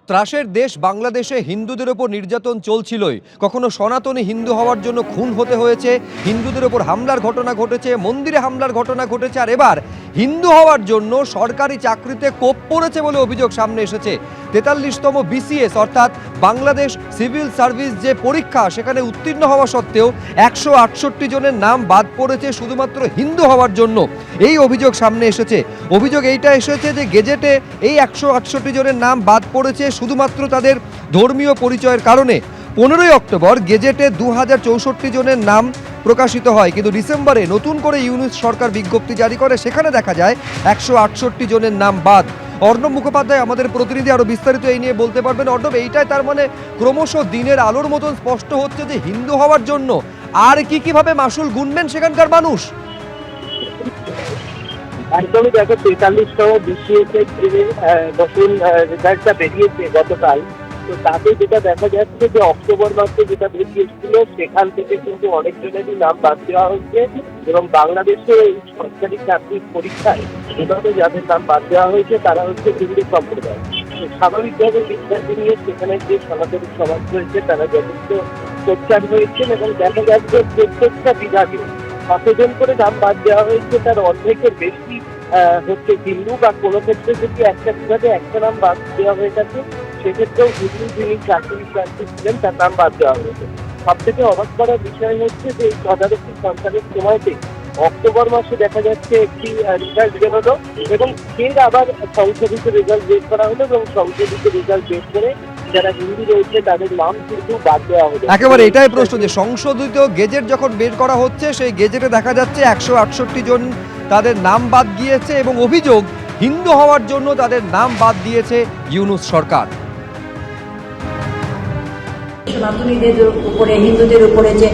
ত্রাসের দেশ বাংলাদেশে হিন্দুদের ওপর নির্যাতন চলছিলই, কখনো সনাতনী হিন্দু হওয়ার জন্য খুন হতে হয়েছে, হিন্দুদের ওপর হামলার ঘটনা ঘটেছে, মন্দিরে হামলার ঘটনা ঘটেছে, আর এবার হিন্দু হওয়ার জন্য সরকারি চাকরিতে কোপ পড়েছে বলে অভিযোগ সামনে এসেছে। 43তম বিসিএস অর্থাৎ বাংলাদেশ সিভিল সার্ভিস যে পরীক্ষা, সেখানে উত্তীর্ণ হওয়া সত্ত্বেও 168 জনের নাম বাদ পড়েছে শুধুমাত্র হিন্দু হওয়ার জন্য। এই অভিযোগ সামনে এসেছে। অভিযোগ এইটা এসেছে যে গেজেটে এই 168 জনের নাম বাদ পড়েছে শুধুমাত্র তাদের ধর্মীয় পরিচয়ের কারণে। 15ই অক্টোবর গেজেটে 2064 জনের নাম প্রকাশিত হয়, কিন্তু ডিসেম্বরে নতুন করে ইউনূস সরকার বিজ্ঞপ্তি জারি করে, সেখানে দেখা যায় 168 জনের নাম বাদ। অর্ণব মুখোপাধ্যায় আমাদের প্রতিনিধি আরো বিস্তারিত এই নিয়ে বলতে পারবেন। অর্ণব, এইটাই তার মানে ক্রমশ দিনের আলোর মতন স্পষ্ট হচ্ছে যে হিন্দু হওয়ার জন্য আর কিভাবে মাসুল গুনবেন সেখানকার মানুষ। একদমই দেখো, 43তম বিসিএস এর যে নতুন রেজাল্টটা বেরিয়েছে গতকাল, তো তাতে যেটা দেখা যাচ্ছে যে অক্টোবর মাসে যেটা বেরিয়েছিল সেখান থেকে কিন্তু অনেকজনেরই নাম বাদ দেওয়া হয়েছে, এবং বাংলাদেশে এই সরকারি চাকরির পরীক্ষায় এভাবে যাদের নাম বাদ দেওয়া হয়েছে তারা হচ্ছে হিন্দু সম্প্রদায়। স্বাভাবিকভাবে বিদ্যার্থী নিয়ে সেখানে যে সনাতনী সমাজ রয়েছে তারা যথেষ্ট সোচ্চার হয়েছেন, এবং দেখা যাচ্ছে প্রত্যেকটা বিভাগে কতজন করে নাম বাদ দেওয়া হয়েছে তার অর্ধেকের বেশি হচ্ছে হিন্দু, বা কোনো ক্ষেত্রে যদি একটা বিভাগে একটা নাম বাদ দেওয়া হয়ে থাকে সেক্ষেত্রেও হিন্দু যিনি চাকরি প্রার্থী ছিলেন তার নাম বাদ দেওয়া হয়েছে। সব থেকে অবাক করার বিষয় হচ্ছে যে এই তদারকি সরকারের সময়তে অক্টোবর মাসে দেখা যাচ্ছে একটি রেজাল্ট বেরোলো, এবং ফের আবার সংশোধিত রেজাল্ট বের করা হলো, এবং সংশোধিত রেজাল্ট বের করে যারা হিন্দু রয়েছে তাদের নাম কিন্তু বাদ দেওয়া হলো। একেবারে এটাই প্রশ্ন যে সংশোধিত গেজেট যখন বের করা হচ্ছে, সেই গেজেটে দেখা যাচ্ছে 168 জন তাদের নাম বাদ গিয়েছে, এবং অভিযোগ হিন্দু হওয়ার জন্য তাদের নাম বাদ দিয়েছে ইউনূস সরকার। সনাতনীদের উপরে, হিন্দুদের উপরে যে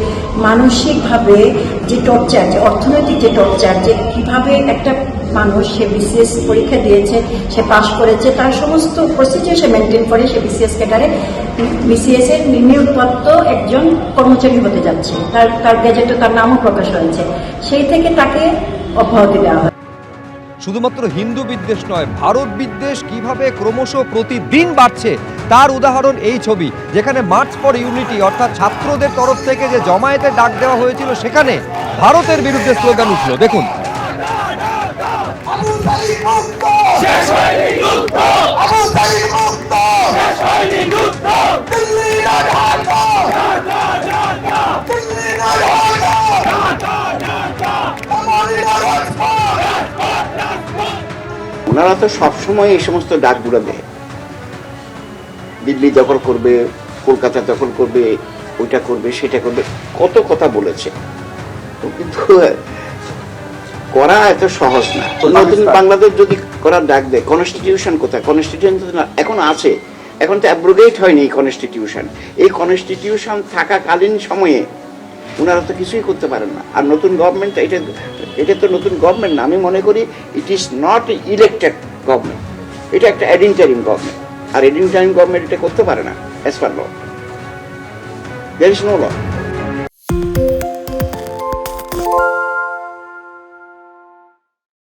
মানসিকভাবে যে টর্চার, যে অর্থনৈতিক যে টর্চার, যে কিভাবে একটা মানুষ সে বিসিএস পরীক্ষা দিয়েছে, সে পাশ করেছে, তার সমস্ত প্রসিডিউর সে মেনটেন করে সে বিসিএস ক্যাডারে বিসিএস এর নিয়োগপ্রাপ্ত একজন কর্মচারী হতে যাচ্ছে। তার গেজেটে তার নামও প্রকাশ হয়েছে, সেই থেকে তাকে অব্যাহতি দেওয়া হয়। শুধুমাত্র হিন্দু বিদ্বেষ নয়, ভারত বিদ্বেষ কিভাবে ক্রমশ প্রতিদিন বাড়ছে তার উদাহরণ এই ছবি, যেখানে মার্চ ফর ইউনিটি অর্থাৎ ছাত্রদের তরফ থেকে যে জমায়েতের ডাক দেওয়া হয়েছিল, সেখানে ভারতের বিরুদ্ধে স্লোগান উঠল। দেখুন। ওনারা তো সবসময় এই সমস্ত ডাকগুলো দেয়, দিল্লি দখল করবে, কলকাতা দখল করবে, ওইটা করবে, সেটা করবে, কত কথা বলেছে, কিন্তু করা এত সহজ না। নতুন বাংলাদেশ যদি করার ডাক দেয়, কনস্টিটিউশন কোথায়? কনস্টিটিউশন এখন আছে, এখন তো অ্যাব্রোগেট হয়নি এই কনস্টিটিউশন। এই কনস্টিটিউশন থাকাকালীন সময়ে ওনারা তো কিছুই করতে পারেন না। আর নতুন গভর্নমেন্ট, এটা তো নতুন গভর্নমেন্ট না, আমি মনে করি it is not elected government, এটা একটা ইন্টারিম গভর্নমেন্ট, আর ইন্টারিম গভর্নমেন্ট এটা করতে পারে না as per law, there is no law.